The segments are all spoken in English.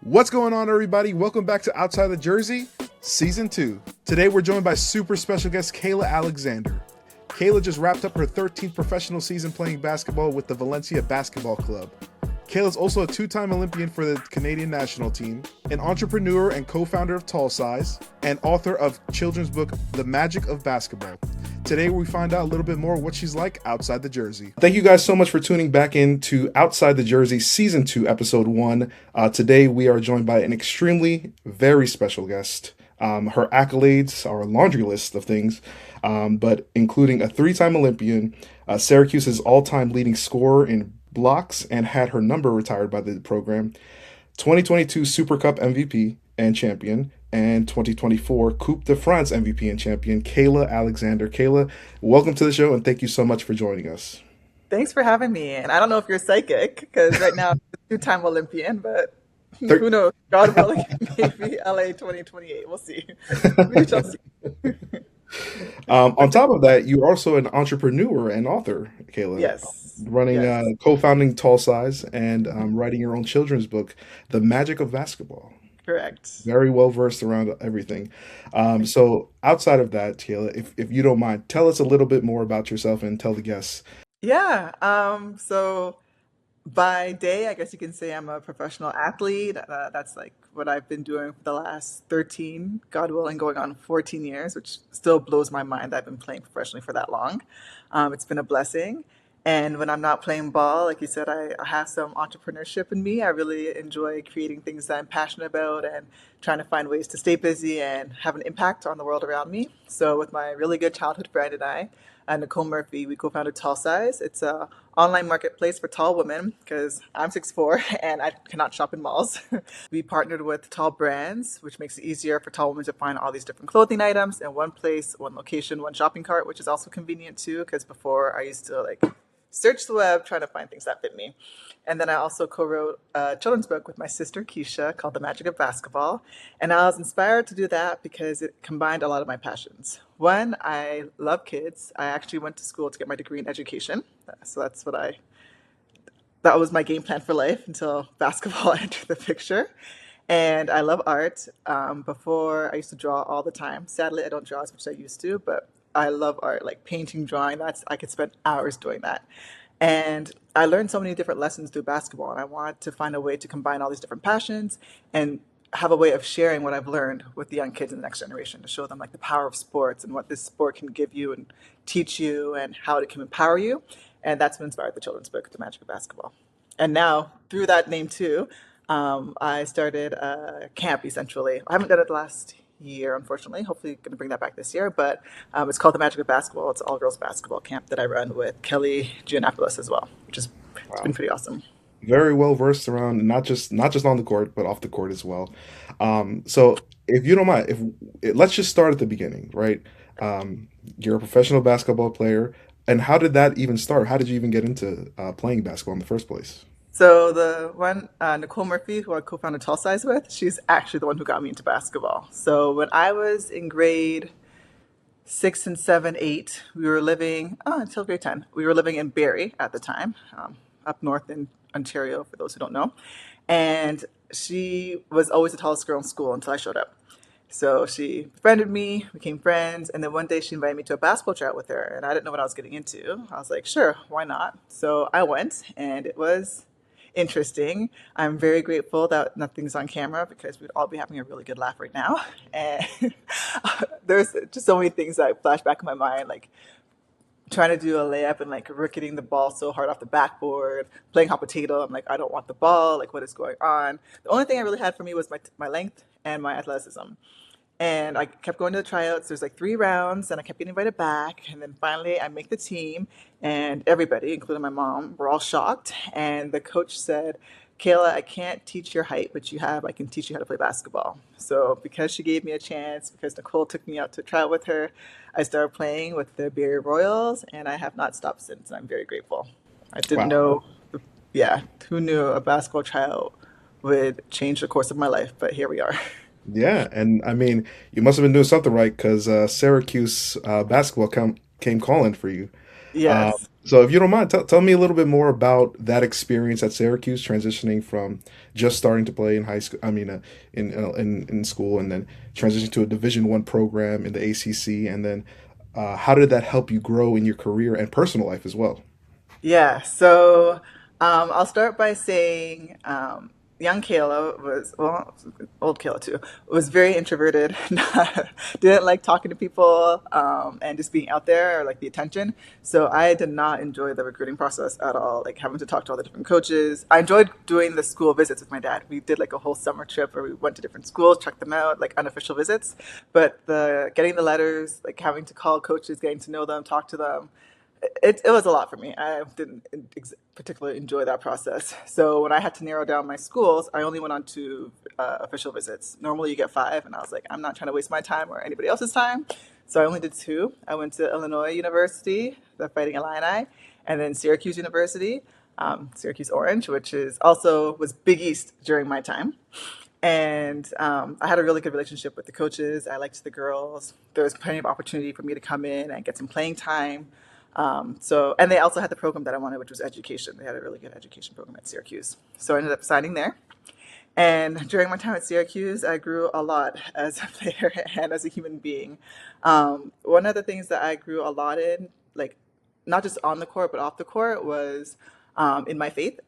What's going on, everybody? Welcome back to Outside the Jersey, Season 2. Today, we're joined by super special guest Kayla Alexander. Kayla just wrapped up her 13th professional season playing basketball with the Valencia Basketball Club. Kayla's also a two-time Olympian for the Canadian national team, an entrepreneur and co-founder of Tall Size, and author of children's book, The Magic of Basketball. Today, we find out a little bit more what she's like outside the jersey. Thank you guys so much for tuning back in to Outside the Jersey Season 2, Episode 1. Today, we are joined by an extremely, very special guest. Her accolades are a laundry list of things, but including a three-time Olympian, Syracuse's all-time leading scorer in blocks, and had her number retired by the program, 2022 Super Cup MVP and champion, and 2024 Coupe de France MVP and champion, Kayla Alexander. Kayla, welcome to the show, and thank you so much for joining us. Thanks for having me. And I don't know if you're psychic, because right now I'm a two-time Olympian, but who knows? God willing, maybe LA 2028. We'll see. We shall see. On top of that, you're also an entrepreneur and author, Kayla. Yes. Running, co-founding Tall Size and writing your own children's book, The Magic of Basketball. Correct. Very well versed around everything. So outside of that, Kayla, if you don't mind, tell us a little bit more about yourself and tell the guests. Yeah. So by day, I guess you can say I'm a professional athlete. That's like what I've been doing for the last 13, God willing, going on 14 years, which still blows my mind that I've been playing professionally for that long. It's been a blessing. And when I'm not playing ball, like you said, I have some entrepreneurship in me. I really enjoy creating things that I'm passionate about and trying to find ways to stay busy and have an impact on the world around me. So with my really good childhood friend and I, Nicole Murphy, we co-founded Tall Size. It's a online marketplace for tall women because I'm 6'4" and I cannot shop in malls. We partnered with tall brands, which makes it easier for tall women to find all these different clothing items in one place, one location, one shopping cart, which is also convenient too, because before I used to search the web trying to find things that fit me. And then I also co-wrote a children's book with my sister Keisha called The Magic of Basketball. And I was inspired to do that because it combined a lot of my passions. One, I love kids. I actually went to school to get my degree in education. So that was my game plan for life until basketball entered the picture. And I love art. Before I used to draw all the time. Sadly, I don't draw as much as I used to, but I love art, like painting, drawing. I could spend hours doing that. And I learned so many different lessons through basketball, and I want to find a way to combine all these different passions and have a way of sharing what I've learned with the young kids in the next generation to show them like the power of sports and what this sport can give you and teach you and how it can empower you. And that's what inspired the children's book, The Magic of Basketball. And now, through that name too, I started a camp essentially. I haven't done it the last year, unfortunately. Hopefully going to bring that back this year, but it's called The Magic of Basketball. It's an all-girls basketball camp that I run with Kelly Giannopoulos as well, which is it's been pretty awesome. Very well versed around not just on the court, but off the court as well. So if you don't mind, let's just start at the beginning, right? You're a professional basketball player, and how did that even start? How did you even get into playing basketball in the first place? So the one, Nicole Murphy, who I co-founded Tall Size with, she's actually the one who got me into basketball. So when I was in grade 6 and 7, 8, we were living, until grade 10, we were living in Barrie at the time, up north in Ontario, for those who don't know. And she was always the tallest girl in school until I showed up. So she befriended me, became friends, and then one day she invited me to a basketball tryout with her, and I didn't know what I was getting into. I was like, sure, why not? So I went, and it was interesting. I'm very grateful that nothing's on camera because we'd all be having a really good laugh right now. And there's just so many things that flash back in my mind, like trying to do a layup and like ricketing the ball so hard off the backboard, playing hot potato. I'm like, I don't want the ball. Like, what is going on? The only thing I really had for me was my length and my athleticism. And I kept going to the tryouts. There's like 3 rounds, and I kept getting invited back. And then finally, I make the team, and everybody, including my mom, were all shocked. And the coach said, Kayla, I can't teach your height, but I can teach you how to play basketball. So because she gave me a chance, because Nicole took me out to try out with her, I started playing with the Barrie Royals, and I have not stopped since. And I'm very grateful. I didn't know, who knew a basketball tryout would change the course of my life, but here we are. Yeah, and I mean, you must have been doing something right because Syracuse basketball came calling for you. Yes. So, if you don't mind, tell me a little bit more about that experience at Syracuse, transitioning from just starting to play in high school. I mean, in school, and then transitioning to a Division I program in the ACC, and then how did that help you grow in your career and personal life as well? Yeah, so I'll start by saying young Kayla was, well, old Kayla too, was very introverted, didn't like talking to people and just being out there or like the attention. So I did not enjoy the recruiting process at all, like having to talk to all the different coaches. I enjoyed doing the school visits with my dad. We did like a whole summer trip where we went to different schools, checked them out, like unofficial visits. But the getting the letters, like having to call coaches, getting to know them, talk to them, it was a lot for me. I didn't particularly enjoy that process. So when I had to narrow down my schools, I only went on to official visits. Normally you get five, and I was like, I'm not trying to waste my time or anybody else's time. So I only did two. I went to Illinois University, the Fighting Illini, and then Syracuse University, Syracuse Orange, which is also was Big East during my time. And I had a really good relationship with the coaches. I liked the girls. There was plenty of opportunity for me to come in and get some playing time. And they also had the program that I wanted, which was education. They had a really good education program at Syracuse. So I ended up signing there. And during my time at Syracuse, I grew a lot as a player and as a human being. One of the things that I grew a lot in, like not just on the court, but off the court, was in my faith.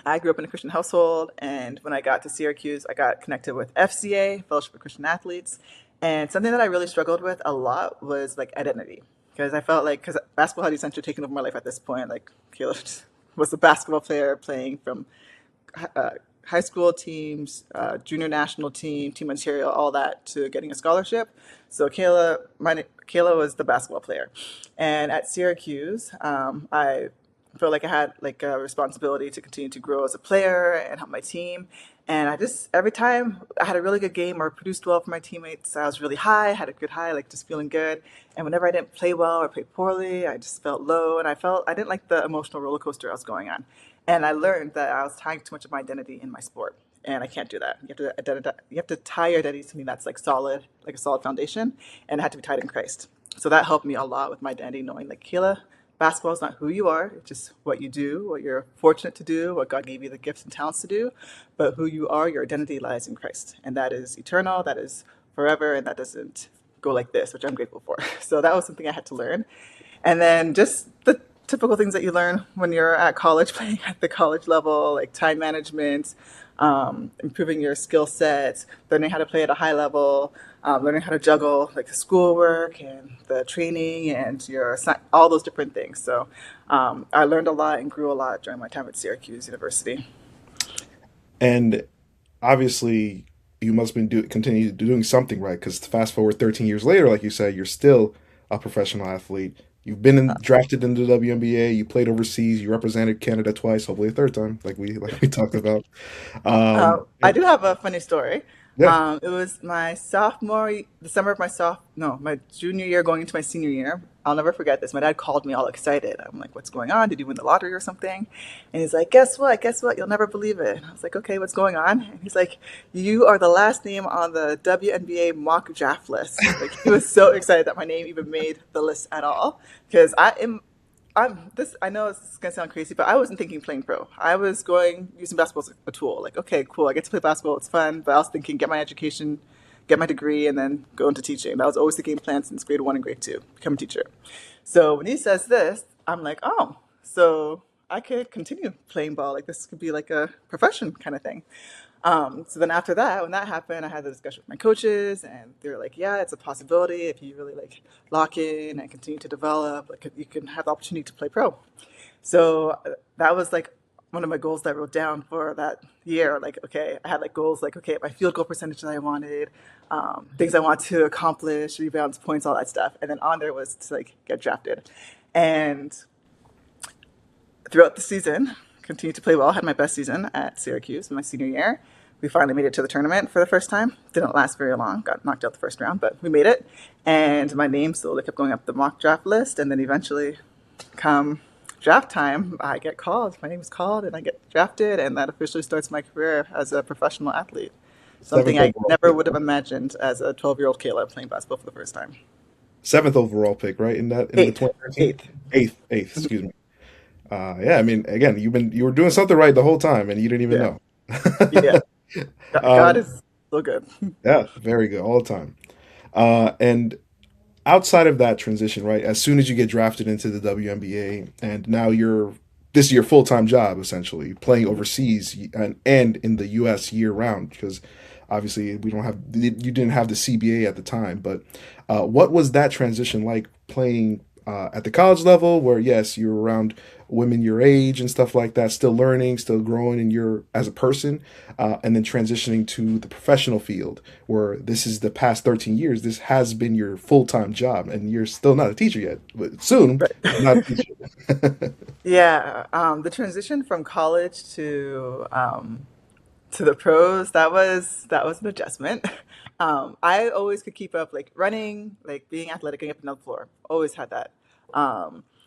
I grew up in a Christian household, and when I got to Syracuse, I got connected with FCA, Fellowship of Christian Athletes. And something that I really struggled with a lot was like identity. Because I felt like, because basketball had essentially taken over my life at this point. Like, Caleb was a basketball player playing from uh, high school teams, junior national team, Team Ontario, all that, to getting a scholarship. So Kayla was the basketball player, and at Syracuse, I felt like I had like a responsibility to continue to grow as a player and help my team. And I just every time I had a really good game or produced well for my teammates, I was really high, had a good high, like just feeling good. And whenever I didn't play well or play poorly, I just felt low, and I didn't like the emotional roller coaster I was going on. And I learned that I was tying too much of my identity in my sport, and I can't do that. You have to tie your identity to something that's like solid, like a solid foundation, and it had to be tied in Christ. So that helped me a lot with my identity, knowing like Kayla, basketball is not who you are; it's just what you do, what you're fortunate to do, what God gave you the gifts and talents to do. But who you are, your identity lies in Christ, and that is eternal, that is forever, and that doesn't go like this, which I'm grateful for. So that was something I had to learn. And then just the typical things that you learn when you're at college, playing at the college level, like time management, improving your skill sets, learning how to play at a high level, learning how to juggle like the schoolwork and the training and all those different things. So I learned a lot and grew a lot during my time at Syracuse University. And obviously, you must have been continue doing something right, because fast forward 13 years later, like you said, you're still a professional athlete. You've been drafted into the WNBA. You played overseas. You represented Canada twice, hopefully a third time, like we talked about. I And do have a funny story. yeah, It was the summer of my junior year going into my senior year. I'll never forget this. My dad called me all excited. I'm like, what's going on? Did you win the lottery or something? And he's like, guess what? Guess what? You'll never believe it. And I was like, okay, what's going on? And he's like, you are the last name on the WNBA mock draft list. Like, he was so excited that my name even made the list at all. Because I know this is gonna sound crazy, but I wasn't thinking playing pro. I was going using basketball as a tool. Like, okay, cool, I get to play basketball, it's fun. But I was thinking, get my education, get my degree, and then go into teaching. That was always the game plan since grade one and grade two, become a teacher. So when he says this, I'm like, oh, so I could continue playing ball. Like, this could be like a profession kind of thing. So then after that, when that happened, I had the discussion with my coaches, and they were like, "Yeah, it's a possibility if you really like lock in and continue to develop. Like, you can have the opportunity to play pro." So that was like one of my goals that I wrote down for that year. Like, okay, I had like goals like, okay, my field goal percentage that I wanted, things I want to accomplish, rebounds, points, all that stuff, and then on there was to like get drafted, and throughout the season, continued to play well. Had my best season at Syracuse in my senior year. We finally made it to the tournament for the first time. Didn't last very long. Got knocked out the first round, but we made it. And my name slowly kept going up the mock draft list. And then eventually, come draft time, I get called. My name is called, and I get drafted. And that officially starts my career as a professional athlete. seventh Something I overall never pick. would have imagined as a 12-year-old Kayla playing basketball for the first time. seventh overall pick, right? In the Eighth, 2013 eighth. eighth, excuse me. Yeah, I mean, again, you were doing something right the whole time, and you didn't even Yeah, know. yeah. God um, is so good. yeah, very good all the time. And outside of that transition, right? As soon as you get drafted into the WNBA, and now this is your full time job essentially, playing overseas and in the U.S. year round, because obviously you didn't have the CBA at the time. But what was that transition like playing at the college level, where yes, you're around women your age and stuff like that, still learning, still growing in your as a person, and then transitioning to the professional field, where this is the past 13 years, this has been your full time job, and you're still not a teacher yet, but soon, but not a Right. teacher. Yeah, the transition from college to the pros, that was an adjustment. I always could keep up, like running, like being athletic, getting up and down the floor. Always had that.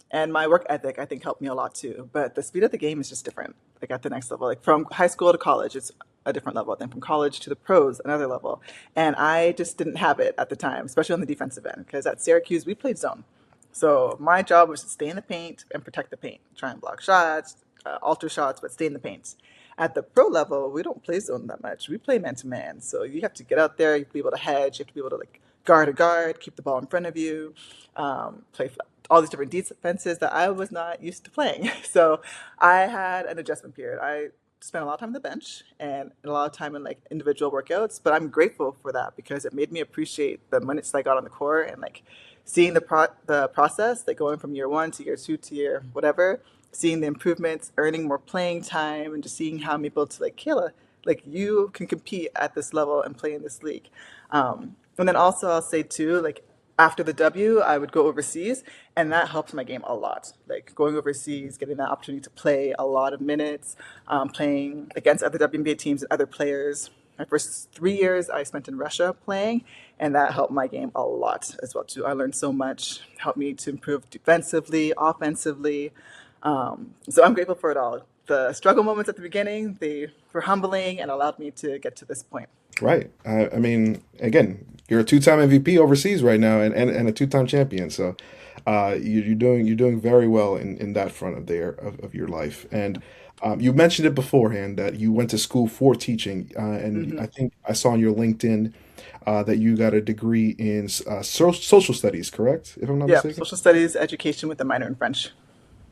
And my work ethic, I think, helped me a lot too. But the speed of the game is just different. Like at the next level, like from high school to college, it's a different level. Then from college to the pros, another level. And I just didn't have it at the time, especially on the defensive end, because at Syracuse we played zone. So my job was to stay in the paint and protect the paint, try and block shots, alter shots, but stay in the paint. At the pro level, we don't play zone that much. We play man to man. So you have to get out there. You have to be able to hedge. You have to be able to like guard a guard, keep the ball in front of you, play all these different defenses that I was not used to playing. So I had an adjustment period. I spent a lot of time on the bench and a lot of time in like individual workouts, but I'm grateful for that because it made me appreciate the minutes I got on the court and like seeing the process, like going from year one to year two to year whatever, seeing the improvements, earning more playing time, and just seeing how I'm able to like Kayla, like you can compete at this level and play in this league. And then also I'll say too, like after the W, I would go overseas, and that helped my game a lot. Like going overseas, getting that opportunity to play a lot of minutes, playing against other WNBA teams and other players. My first 3 years I spent in Russia playing, and that helped my game a lot as well too. I learned so much, helped me to improve defensively, offensively. So I'm grateful for it all. The struggle moments at the beginning, they were humbling and allowed me to get to this point. Right. I mean, again, you're a two-time MVP overseas right now, and a two-time champion. So, you're doing very well in that front of your life. And you mentioned it beforehand that you went to school for teaching, and I Hmm. think I saw on your LinkedIn that you got a degree in social studies, correct? If I'm not Yeah, mistaken. social studies, education with a minor in French.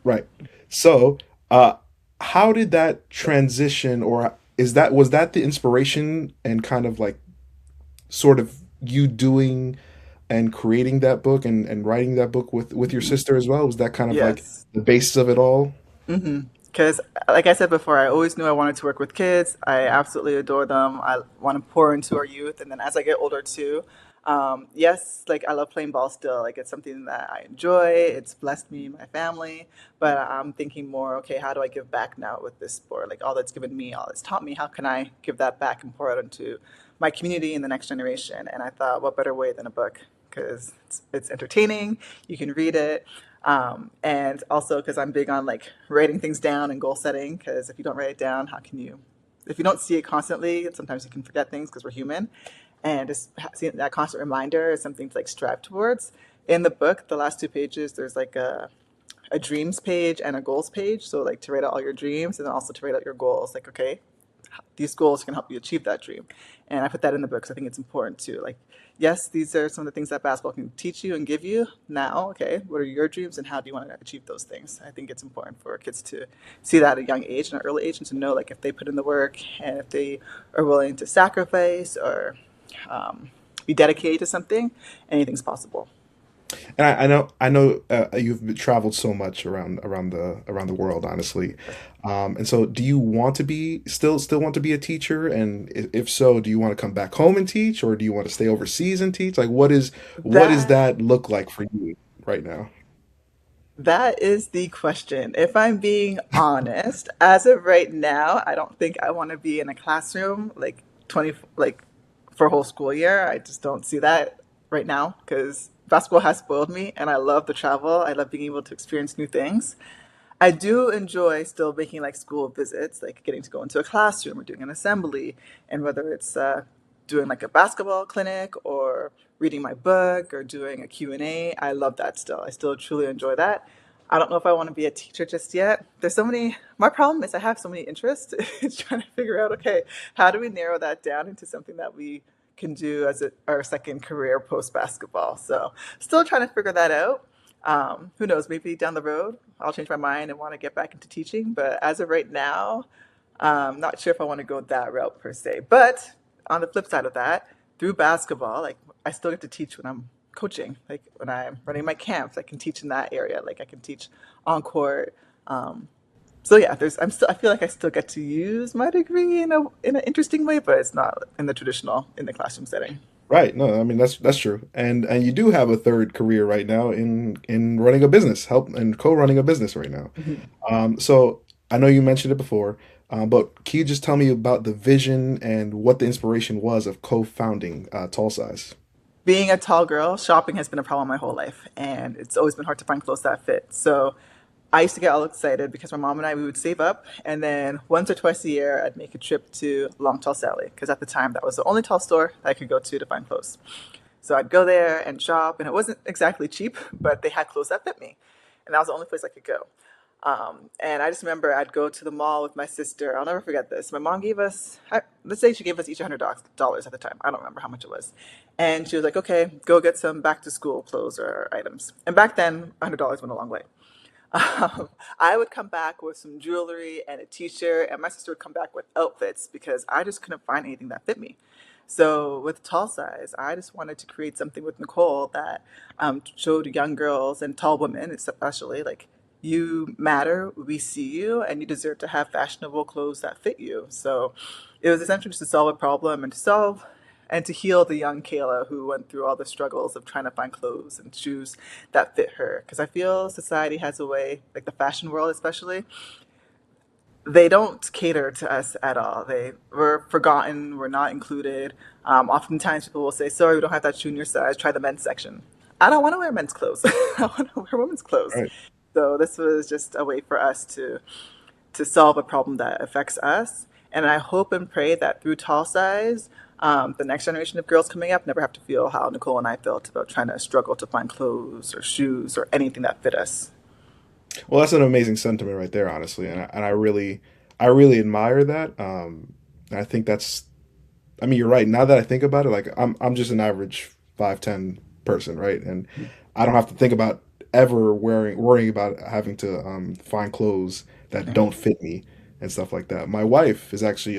Right. So, uh, how did that transition, or was that the inspiration and kind of like sort of you doing and creating that book and writing that book with your Hmm. sister as well? Was that kind of like Yes. the basis of it all? Because, like I said before, I always knew I wanted to work with kids. I absolutely adore them. I want to pour into our youth. And then as I get older too, yes, like I love playing ball still. Like it's something that I enjoy. It's blessed me, my family. But I'm thinking more, okay, how do I give back now with this sport? Like all that's given me, all that's taught me, how can I give that back and pour it into my community and the next generation? And I thought, what better way than a book? Because it's entertaining. You can read it. And also because I'm big on like writing things down and goal setting. Because if you don't write it down, how can you? If you don't see it constantly, sometimes you can forget things because we're human. And just seeing that constant reminder is something to like strive towards. In the book, the last two pages, there's like a dreams page and a goals page. So like to write out all your dreams and then also to write out your goals. Like, okay, these goals can help you achieve that dream. And I put that in the book because I think it's important too. Like, yes, these are some of the things that basketball can teach you and give you. Now, okay, what are your dreams and how do you want to achieve those things? I think it's important for kids to see that at a young age and an early age and to know like if they put in the work and if they are willing to sacrifice or be dedicated to something, anything's possible. And I know you've traveled so much around the world, honestly. And so, do you want to be still want to be a teacher? And if so, do you want to come back home and teach, or do you want to stay overseas and teach? Like, what is That that look like for you right now? That is the question. If I'm being honest, as of right now, I don't think I want to be in a classroom like 20 like for a whole school year. I just don't see that right now because basketball has spoiled me and I love the travel. I love being able to experience new things. I do enjoy still making like school visits, like getting to go into a classroom or doing an assembly, and whether it's doing like a basketball clinic or reading my book or doing a Q&A. I love that still. I still truly enjoy that. I don't know if I want to be a teacher just yet. There's so many, my problem is I have so many interests. It's trying to figure out, okay, how do we narrow that down into something that we can do as our second career post basketball? So still trying to figure that out. Who knows, maybe down the road I'll change my mind and want to get back into teaching. But as of right now, not sure if I want to go that route per se. But on the flip side of that, through basketball, like I still get to teach when I'm coaching. Like when I'm running my camps, I can teach in that area. Like I can teach on court. Um, so yeah, I feel like I still get to use my degree in an interesting way, but it's not in the traditional in the classroom setting. Right. No, I mean that's true. And you do have a third career right now in running a business, help and co-running a business right now. Mhm. So I know you mentioned it before, but can you just tell me about the vision and what the inspiration was of co-founding Tall Size? Being a tall girl, shopping has been a problem my whole life, and it's always been hard to find clothes that fit. So I used to get all excited because my mom and I we would save up, and then once or twice a year I'd make a trip to Long Tall Sally because at the time that was the only tall store that I could go to find clothes. So I'd go there and shop, and it wasn't exactly cheap, but they had clothes that fit me, and that was the only place I could go. And I just remember I'd go to the mall with my sister. I'll never forget this. My mom gave us, let's say she gave us each $100 at the time. I don't remember how much it was. And she was like, okay, go get some back to school clothes or items. And back then, $100 went a long way. Um, I would come back with some jewelry and a t-shirt, and my sister would come back with outfits because I just couldn't find anything that fit me. So with Tall Size, I just wanted to create something with Nicole that showed young girls and tall women, especially, like you matter, we see you, and you deserve to have fashionable clothes that fit you. So it was essentially just to solve a problem and to solve and to heal the young Kayla who went through all the struggles of trying to find clothes and shoes that fit her. Because I feel society has a way, like the fashion world especially, they don't cater to us at all. We're forgotten, we're not included. Oftentimes people will say, sorry, we don't have that shoe in your size, try the men's section. I don't want to wear men's clothes. I want to wear women's clothes. Right. So this was just a way for us to solve a problem that affects us. And I hope and pray that through Tall Size, the next generation of girls coming up never have to feel how Nicole and I felt about trying to struggle to find clothes or shoes or anything that fit us. Well, that's an amazing sentiment right there, honestly, and I really admire that. And I think that's, I mean, you're right. Now that I think about it, like I'm just an average 5'10" person, right? And I don't have to think about ever worrying about having to find clothes that Right. don't fit me and stuff like that. My wife is actually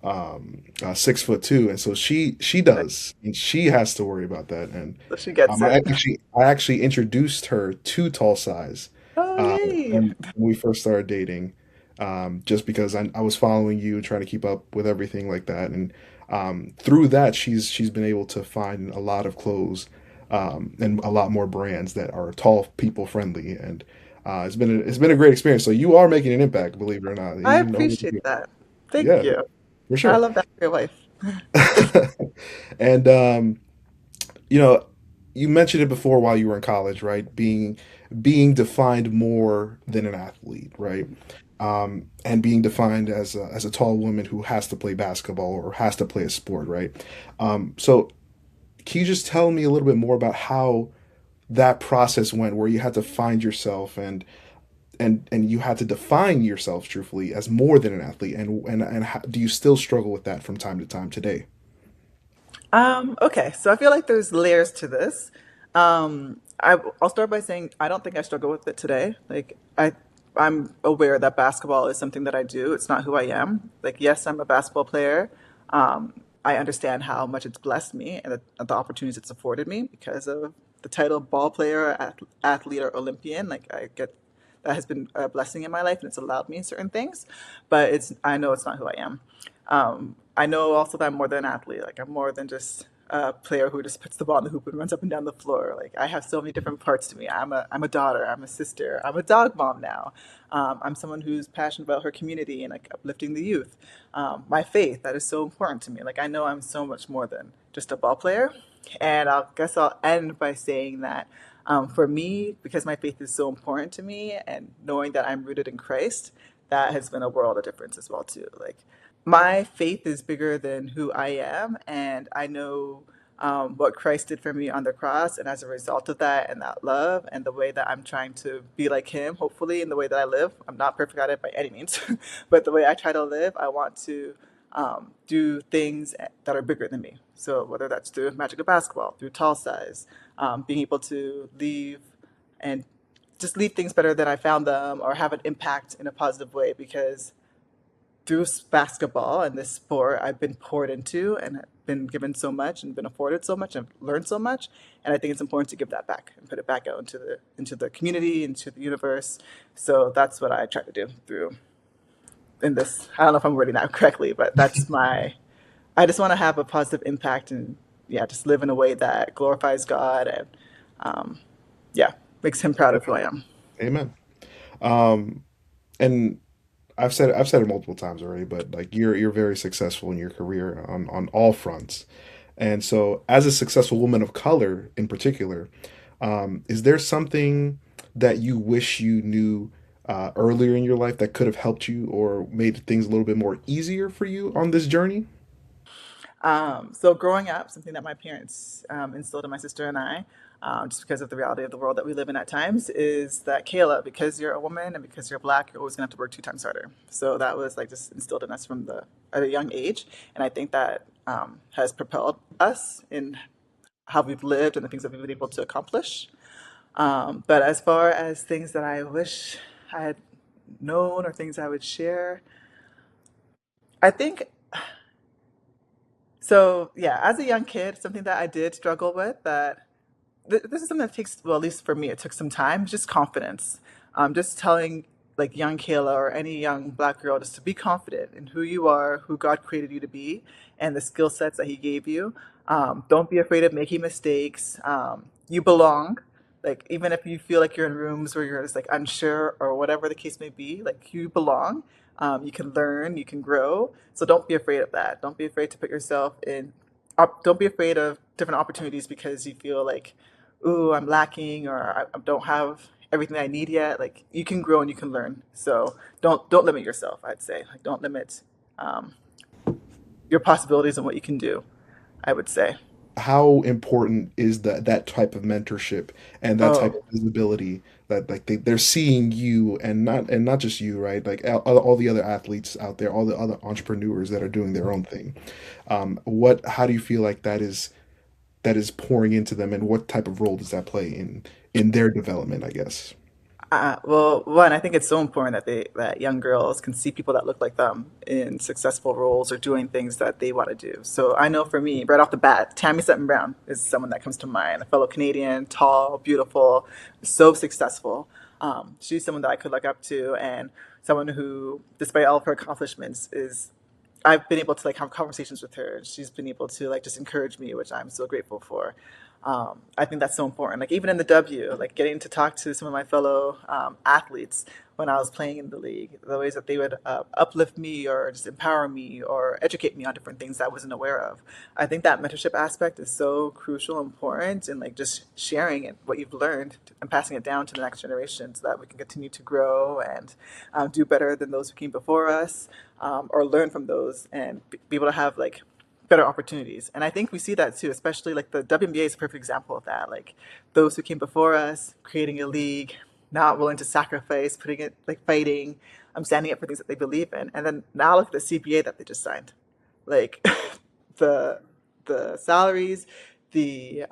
6'2", and so she does, and she has to worry about that. And So she gets it. I actually introduced her to Tall Size Oh, yay. when we first started dating, just because I was following you, trying to keep up with everything like that, and through that, she's been able to find a lot of clothes and a lot more brands that are tall people friendly, and it's been a great experience. So you are making an impact, believe it or not. I Even over appreciate here. that. Thank Yeah, you. for I sure. love that for your wife. And you know, you mentioned it before while you were in college, right? Being defined more than an athlete, right? And being defined as a tall woman who has to play basketball or has to play a sport, right? So can you just tell me a little bit more about how that process went, where you had to find yourself and you had to define yourself truthfully as more than an athlete, and how, do you still struggle with that from time to time today? Okay, so I feel like there's layers to this. I'll start by saying I don't think I struggle with it today. I'm aware that basketball is something that I do. It's not who I am. Like, yes, I'm a basketball player. I understand how much it's blessed me and the opportunities it's afforded me because of the title ball player, athlete, or Olympian. Like, I get that has been a blessing in my life and it's allowed me certain things, but I know it's not who I am. I know also that I'm more than an athlete. Like I'm more than just a player who just puts the ball in the hoop and runs up and down the floor. Like I have so many different parts to me. I'm a daughter. I'm a sister. I'm a dog mom now. I'm someone who's passionate about her community and like uplifting the youth. My faith that is so important to me. Like I know I'm so much more than just a ball player. And I guess I'll end by saying that for me, because my faith is so important to me, and knowing that I'm rooted in Christ, that has been a world of difference as well too. Like my faith is bigger than who I am, and I know what Christ did for me on the cross. And as a result of that and that love and the way that I'm trying to be like Him, hopefully, in the way that I live, I'm not perfect at it by any means, but the way I try to live, I want to do things that are bigger than me. So whether that's through Magic of Basketball, through Tall Size, being able to leave and just leave things better than I found them or have an impact in a positive way because through basketball and this sport, I've been poured into and been given so much and been afforded so much and learned so much. And I think it's important to give that back and put it back out into the community, into the universe. So that's what I try to do through in this. I don't know if I'm wording that correctly, but that's my. I just want to have a positive impact and yeah, just live in a way that glorifies God and um, yeah, makes Him proud of who I am. Amen. Um, and I've said it multiple times already, but like you're very successful in your career on all fronts. And so, as a successful woman of color in particular, is there something that you wish you knew earlier in your life that could have helped you or made things a little bit more easier for you on this journey? So growing up, something that my parents instilled in my sister and I, just because of the reality of the world that we live in at times, is that Kayla, because you're a woman and because you're black, you're always gonna have to work two times harder. So that was like just instilled in us from the at a young age, and I think that has propelled us in how we've lived and the things that we've been able to accomplish. But as far as things that I wish I had known or things I would share, I think so. Yeah, as a young kid, something that I did struggle with that this is something that takes, well, at least for me, it took some time, just confidence. Just telling like young Kayla or any young black girl just to be confident in who you are, who God created you to be, and the skill sets that He gave you. Don't be afraid of making mistakes. You belong. Like even if you feel like you're in rooms where you're just like unsure or whatever the case may be, like you belong. You can learn, you can grow. So don't be afraid of that. Don't be afraid to put yourself in. Don't be afraid of different opportunities because you feel like ooh, I'm lacking or I don't have everything I need yet. Like you can grow and you can learn. So don't limit yourself. I'd say like don't limit um, your possibilities and what you can do. I would say. How important is that type of mentorship and that type Oh, of visibility that like they're seeing you and not just you, right? Like all the other athletes out there, all the other entrepreneurs that are doing their own thing. What how do you feel like that is pouring into them, and what type of role does that play in their development, I guess? well, one, I think it's so important that that young girls can see people that look like them in successful roles or doing things that they want to do. So I know for me, right off the bat, Tammy Sutton Brown is someone that comes to mind. A fellow Canadian, tall, beautiful, so successful. She's someone that I could look up to, and someone who, despite all of her accomplishments, is I've been able to like have conversations with her. She's been able to like just encourage me, which I'm so grateful for. I think that's so important. Like even in the W, like getting to talk to some of my fellow athletes when I was playing in the league, the ways that they would uplift me or just empower me or educate me on different things that I wasn't aware of. I think that mentorship aspect is so crucial and important, and like just sharing it, what you've learned and passing it down to the next generation so that we can continue to grow and do better than those who came before us, or learn from those and be able to have like better opportunities. And I think we see that too, especially like the WNBA is a perfect example of that. Like those who came before us, creating a league, not willing to sacrifice, putting it like fighting, standing up for things that they believe in. And then now look at the CBA that they just signed. Like the the salaries, the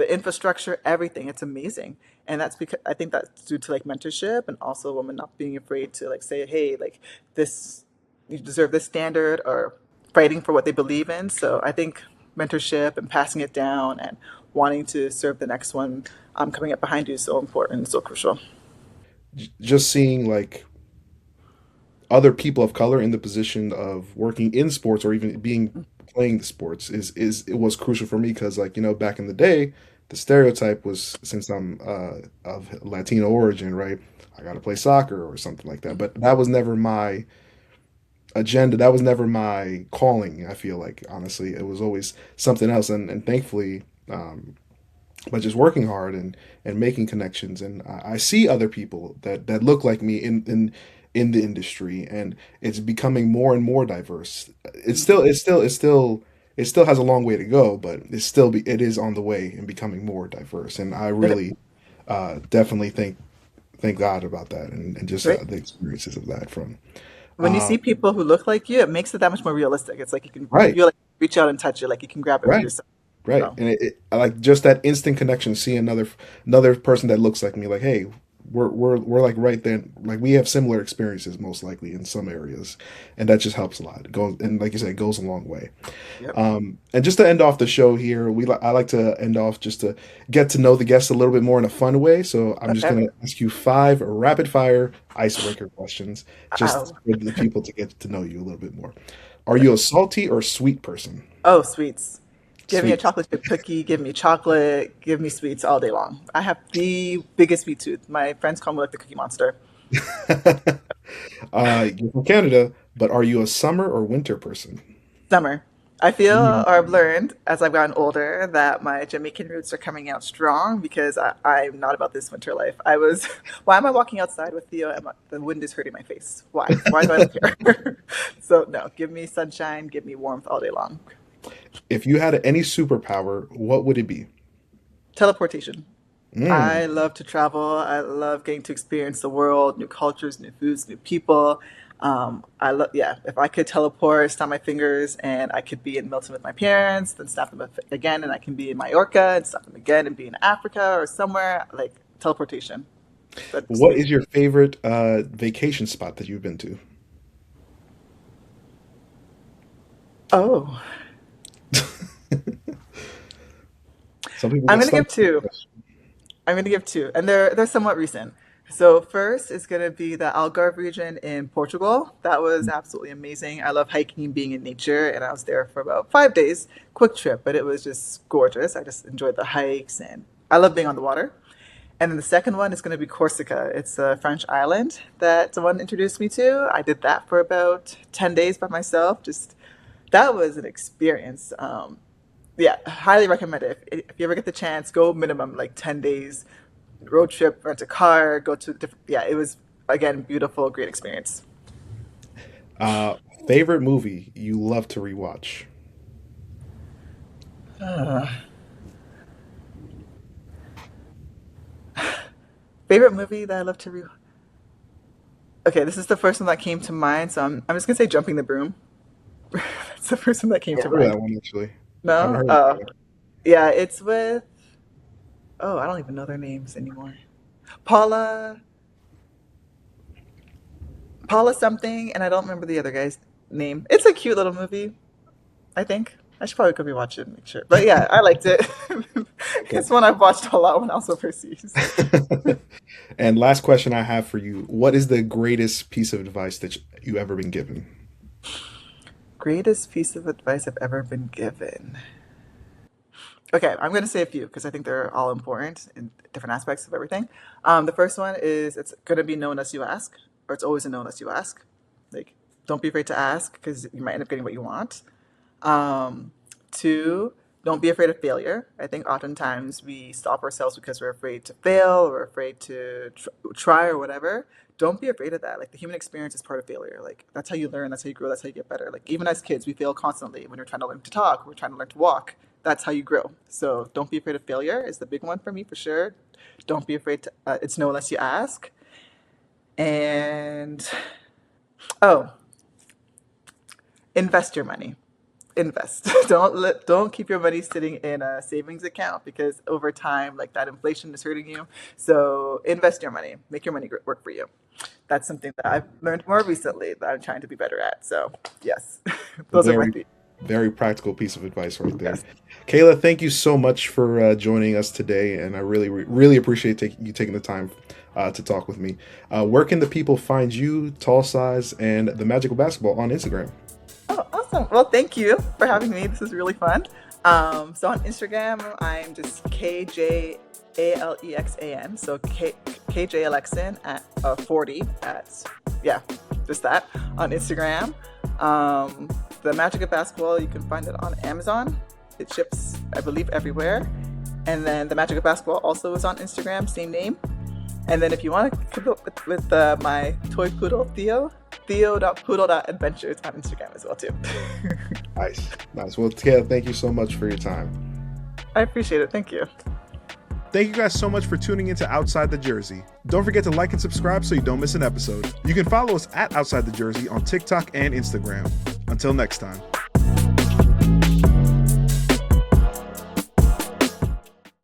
infrastructure, everything. It's amazing. And that's because I think that's due to like mentorship and also women not being afraid to like say, hey, like this you deserve this standard or fighting for what they believe in. So I think mentorship and passing it down and wanting to serve the next one coming up behind you is so important, so crucial. Just seeing like other people of color in the position of working in sports or even being playing the sports is it was crucial for me because like back in the day the stereotype was since I'm of Latino origin, right? I got to play soccer or something like that, but that was never my agenda. That was never my calling. I feel like honestly, it was always something else, and thankfully, by just working hard and making connections, and I see other people that look like me in the industry, and it's becoming more and more diverse. It still has a long way to go, but it is on the way and becoming more diverse. And I It- really definitely thank God about that, and just right? the experiences of that from When you uh, see people who look like you, it makes it that much more realistic. It's like you right, feel like reach out and touch it, like you can grab it for right. yourself. Right. So And I like just that instant connection, see another person that looks like me, like, hey, we're like right there. Like we have similar experiences most likely in some areas. And that just helps a lot. It goes, and like you said, it goes a long way. yep. And just to end off the show here, I like to end off just to get to know the guests a little bit more in a fun way. So I'm just Okay. gonna ask you 5 rapid fire icebreaker questions just Oh. for the people to get to know you a little bit more. Are you a salty or sweet person? Oh, sweets. Give me a Sweet. chocolate chip cookie, give me chocolate, give me sweets all day long. I have the biggest sweet tooth. My friends call me like the cookie monster. You're from Canada, but are you a summer or winter person? Summer. I feel, Mm. or I've learned as I've gotten older, that my Jamaican roots are coming out strong because I'm not about this winter life. Why am I walking outside with Theo? The wind is hurting my face. Why? Why do I live here? So, no, give me sunshine, give me warmth all day long. If you had any superpower, what would it be? Teleportation. Mm. I love to travel. I love getting to experience the world, new cultures, new foods, new people. Yeah, if I could teleport, snap my fingers, and I could be in Milton with my parents, then snap them again, and I can be in Mallorca and snap them again and be in Africa or somewhere, like teleportation. That's What me. is your favorite vacation spot that you've been to? Oh, Some people I'm get gonna give stumped with that two. question. I'm going to give two, and they're somewhat recent. So first is going to be the Algarve region in Portugal. That was absolutely amazing. I love hiking and being in nature, and I was there for about 5 days. Quick trip, but it was just gorgeous. I just enjoyed the hikes, and I love being on the water. And then the second one is going to be Corsica. It's a French island that someone introduced me to. I did that for about 10 days by myself. Just that was an experience. Yeah, highly recommend it. If you ever get the chance, go minimum like 10 days, road trip, rent a car, go to different, yeah, it was, again, beautiful, great experience. Uh, Favorite movie you love to rewatch? Favorite movie that I love to Okay, this is the first one that came to mind, so I'm just gonna say Jumping the Broom. That's the first one that I came to haven't heard of mind. that one actually. I haven't No? heard of Oh, that yeah, it's with, oh, I don't even know their names anymore. Paula, Paula something, and I don't remember the other guy's name. It's a cute little movie, I think. I should probably go rewatch it and make sure. But yeah, I liked it. one. It's one I've watched a lot when I was overseas. Okay. And last question I have for you: what is the greatest piece of advice that you ever been given? Greatest piece of advice I've ever been given. Okay, I'm going to say a few because I think they're all important in different aspects of everything. The first one is it's going to be known as you ask, or it's always a known as you ask. Like, don't be afraid to ask because you might end up getting what you want. Um, Two, don't be afraid of failure. I think oftentimes we stop ourselves because we're afraid to fail or afraid to try or whatever. Don't be afraid of that. Like the human experience is part of failure. Like that's how you learn, that's how you grow, that's how you get better. Like even as kids, we fail constantly when we're trying to learn to talk, we're trying to learn to walk. That's how you grow. So don't be afraid of failure is the big one for me for sure. Don't be afraid to. It's no unless you ask. And oh, invest your money. Invest. Don't keep your money sitting in a savings account because over time, like that inflation is hurting you. So invest your money. Make your money work for you. That's something that I've learned more recently that I'm trying to be better at. So yes, A those are my very, three. very practical piece of advice right there. Yes. Kayla, thank you so much for joining us today, and I really appreciate you taking the time to talk with me. Where can the people find you, Tall Size, and the Magical Basketball on Instagram? Oh, awesome. Well, thank you for having me. This is really fun. So on Instagram, I'm just KJALEXAN. So KJ Alexan at 40 at, yeah, just that on Instagram. The Magic of Basketball, you can find it on Amazon. It ships, I believe, everywhere. And then the Magic of Basketball also is on Instagram, same name. And then if you want to keep up with my toy poodle, Theo.poodle.adventures on Instagram as well, too. Nice. Well, Kayla, thank you so much for your time. I appreciate it. Thank you. Thank you guys so much for tuning into Outside the Jersey. Don't forget to like and subscribe so you don't miss an episode. You can follow us at Outside the Jersey on TikTok and Instagram. Until next time.